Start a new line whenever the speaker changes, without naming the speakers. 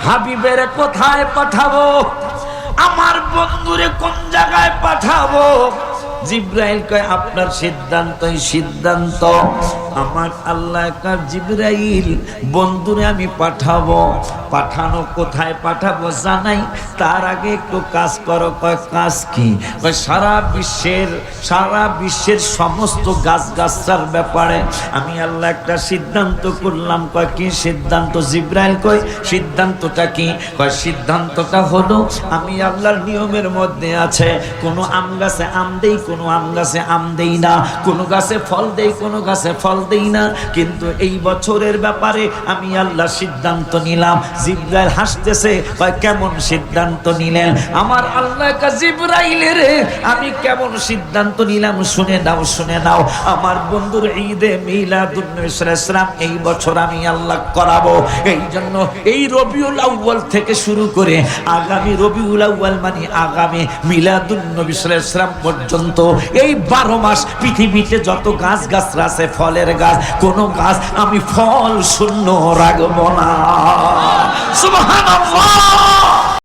হাবিবের কোথায় পাঠাবো, আমার বন্ধুরে কোন জায়গায় পাঠাবো? জিব্রাইল কয় আপনার সিদ্ধান্তই সিদ্ধান্ত। আমার আল্লাহ কয় জিব্রাইল বন্ধুরে আমি পাঠাবো, পাঠানো কোথায় পাঠাবো জানাই, তার আগে একটু কাজ করো। কয় কাজ কি? কয় সারা বিশ্বের সমস্ত গাছগাছার ব্যাপারে আমি আল্লাহ একটা সিদ্ধান্ত করলাম। কয় কি সিদ্ধান্ত? জিব্রাইল কয় সিদ্ধান্তটা কি? কয় সিদ্ধান্তটা হলো আমি আল্লাহর নিয়মের মধ্যে আছে কোনো আম গাছে আম দেই, কোনো আম গাছে আম দেই না, কোনো গাছে ফল দেই, কোনো গাছে ফল দেই না, কিন্তু এই বছরের ব্যাপারে আমি আল্লাহ সিদ্ধান্ত নিলাম। জিব্রাইল হাসতেছে, কয় কেমন সিদ্ধান্ত নিলেন? আমার আল্লাহ কা জিব্রাইলের আমি কেমন সিদ্ধান্ত নিলাম শুনে নাও, শুনে নাও। আমার বন্ধুর ঈদে মিলাদুন নবী সাল্লাল্লাহু আলাইহি ওয়াসাল্লাম এই বছর আমি আল্লাহ করাবো। এই জন্য এই রবিউল আউয়াল থেকে শুরু করে আগামী রবিউল আউয়াল মানে আগামী মিলাদুন নবী সাল্লাল্লাহু আলাইহি ওয়াসাল্লাম পর্যন্ত এই 12 মাস পৃথিবীতে যত গাছ গাছরা আছে ফলের গাছ, কোন গাছ আমি ফল শূন্য রাখবো না। সুবহানাল্লাহ।